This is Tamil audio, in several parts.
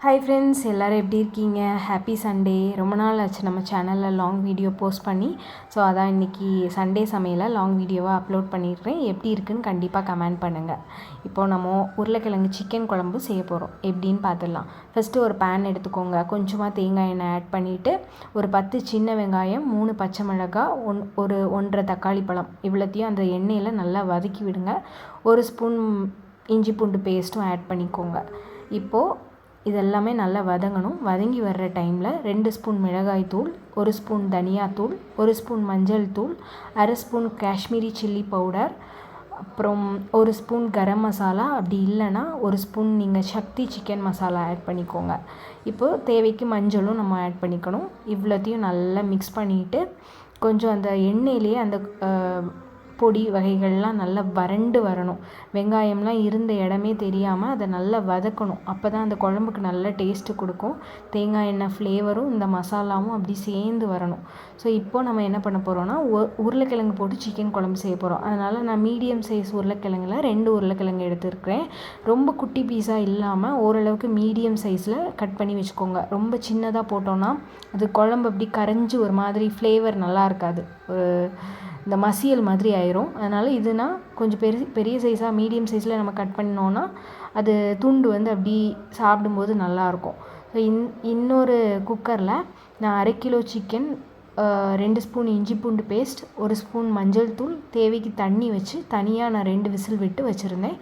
ஹாய் ஃப்ரெண்ட்ஸ், எல்லோரும் எப்படி இருக்கீங்க? Happy Sunday. ரொம்ப நாள் ஆச்சு நம்ம சேனலில் லாங் வீடியோ போஸ்ட் பண்ணி. ஸோ அதான் இன்றைக்கி சண்டே சமையலை லாங் வீடியோவாக அப்லோட் பண்ணிடுறேன். எப்படி இருக்குன்னு கண்டிப்பாக கமெண்ட் பண்ணுங்கள். இப்போது நம்ம உருளைக்கிழங்கு சிக்கன் குழம்பு செய்ய போகிறோம். எப்படின்னு பார்த்துடலாம். ஃபஸ்ட்டு ஒரு பேன் எடுத்துக்கோங்க. கொஞ்சமாக தேங்காய் எண்ணெய் ஆட் பண்ணிவிட்டு ஒரு 10 சின்ன வெங்காயம், 3 பச்சை மிளகாய், ஒரு 1.5 தக்காளி பழம் இவ்வளோத்தையும் அந்த எண்ணெயில் நல்லா வதக்கி விடுங்க. ஒரு ஸ்பூன் இஞ்சி பூண்டு பேஸ்ட்டும் ஆட் பண்ணிக்கோங்க. இப்போது இதெல்லாமே நல்லா வதங்கணும். வதங்கி வர்ற டைமில் 2 ஸ்பூன் மிளகாய் தூள், 1 ஸ்பூன் தனியாத்தூள், 1 ஸ்பூன் மஞ்சள் தூள், அரை ஸ்பூன் காஷ்மீரி சில்லி பவுடர், அப்புறம் 1 ஸ்பூன் கரம் மசாலா, அப்படி இல்லைன்னா 1 ஸ்பூன் நீங்கள் சக்தி சிக்கன் மசாலா ஆட் பண்ணிக்கோங்க. இப்போது தேவைக்கு மஞ்சளும் நம்ம ஆட் பண்ணிக்கணும். இவ்வளோத்தையும் நல்லா மிக்ஸ் பண்ணிவிட்டு கொஞ்சம் அந்த எண்ணெயிலேயே அந்த பொடி வகைகள்லாம் நல்லா வறண்டு வரணும். வெங்காயம்லாம் இருந்த இடமே தெரியாமல் அதை நல்லா வதக்கணும். அப்போ தான் அந்த குழம்புக்கு நல்ல டேஸ்ட்டு கொடுக்கும். தேங்காய் எண்ணெய் ஃப்ளேவரும் இந்த மசாலாவும் அப்படி சேர்ந்து வரணும். ஸோ இப்போது நம்ம என்ன பண்ண போகிறோன்னா உருளைக்கிழங்கு போட்டு சிக்கன் குழம்பு செய்ய போகிறோம். அதனால் நான் மீடியம் சைஸ் உருளைக்கிழங்குல 2 உருளைக்கிழங்கு எடுத்துருக்கிறேன். ரொம்ப குட்டி பீஸாக இல்லாமல் ஓரளவுக்கு மீடியம் சைஸில் கட் பண்ணி வச்சுக்கோங்க. ரொம்ப சின்னதாக போட்டோன்னா அது குழம்பு அப்படி கரைஞ்சி ஒரு மாதிரி ஃப்ளேவர் நல்லா இருக்காது, இந்த மசியல் மாதிரி ஆயிரும். அதனால் இதுனா கொஞ்சம் பெரிய சைஸாக மீடியம் சைஸில் நம்ம கட் பண்ணோன்னா அது துண்டு அப்படி சாப்பிடும்போது நல்லாயிருக்கும். ஸோ இன்னொரு குக்கரில் நான் 1/2 கிலோ சிக்கன், 2 ஸ்பூன் இஞ்சி பூண்டு பேஸ்ட், 1 ஸ்பூன் மஞ்சள் தூள், தேவைக்கு தண்ணி வச்சு தனியாக நான் 2 விசில் விட்டு வச்சுருந்தேன்.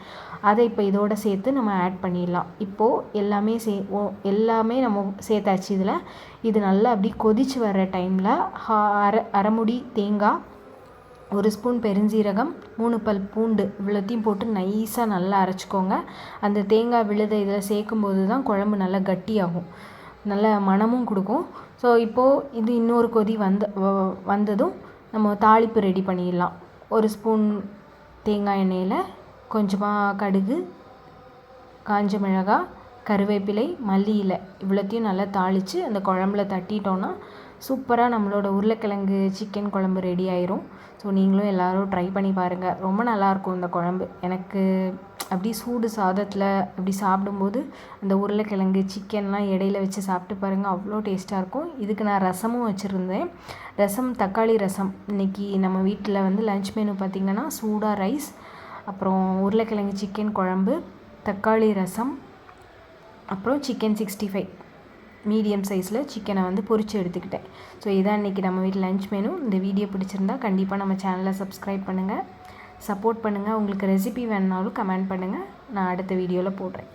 அதை இப்போ இதோடு சேர்த்து நம்ம ஆட் பண்ணிடலாம். இப்போது எல்லாமே நம்ம சேர்த்தாச்சு. இது நல்லா அப்படி கொதித்து வர்ற டைமில் அரை முடி தேங்காய், 1 ஸ்பூன் பெருஞ்சீரகம், 3 பல் பூண்டு இவ்வளோத்தையும் போட்டு நைஸாக நல்லா அரைச்சிக்கோங்க. அந்த தேங்காய் விழுதை இதில் சேர்க்கும்போது தான் குழம்பு நல்லா கட்டியாகும், நல்ல மணமும் கொடுக்கும். ஸோ இப்போது இது இன்னொரு கொதி வந்ததும் நம்ம தாளிப்பு ரெடி பண்ணிடலாம். 1 ஸ்பூன் தேங்காய் எண்ணெயில் கொஞ்சமாக கடுகு, காஞ்ச மிளகாய், கருவேப்பிலை, மல்லி இலை இவ்வளோத்தையும் நல்லா தாளித்து அந்த குழம்புல தட்டிட்டோன்னா சூப்பராக நம்மளோட உருளைக்கிழங்கு சிக்கன் குழம்பு ரெடி ஆயிரும். ஸோ நீங்களும் எல்லோரும் ட்ரை பண்ணி பாருங்கள். ரொம்ப நல்லாயிருக்கும் இந்த குழம்பு. எனக்கு அப்படி சூடு சாதத்தில் அப்படி சாப்பிடும்போது அந்த உருளைக்கிழங்கு சிக்கன்லாம் இடையில வச்சு சாப்பிட்டு பாருங்கள், அவ்வளோ டேஸ்ட்டாக இருக்கும். இதுக்கு நான் ரசமும் வச்சுருந்தேன். தக்காளி ரசம். இன்றைக்கி நம்ம வீட்டில் லன்ச் மெனு பார்த்திங்கன்னா சூடாக ரைஸ், அப்புறம் உருளைக்கிழங்கு சிக்கன் குழம்பு, தக்காளி ரசம், அப்புறம் சிக்கன் 65 மீடியம் சைஸில் சிக்கனை பொரித்து எடுத்துக்கிட்டேன். ஸோ இதான் இன்றைக்கி நம்ம வீட்டில் லன்ச் மெனு. இந்த வீடியோ பிடிச்சிருந்தா கண்டிப்பாக நம்ம சேனலை சப்ஸ்கிரைப் பண்ணுங்கள், சப்போர்ட் பண்ணுங்கள். உங்களுக்கு ரெசிபி வேணுனாலும் கமெண்ட் பண்ணுங்கள், நான் அடுத்த வீடியோவில் போடுறேன்.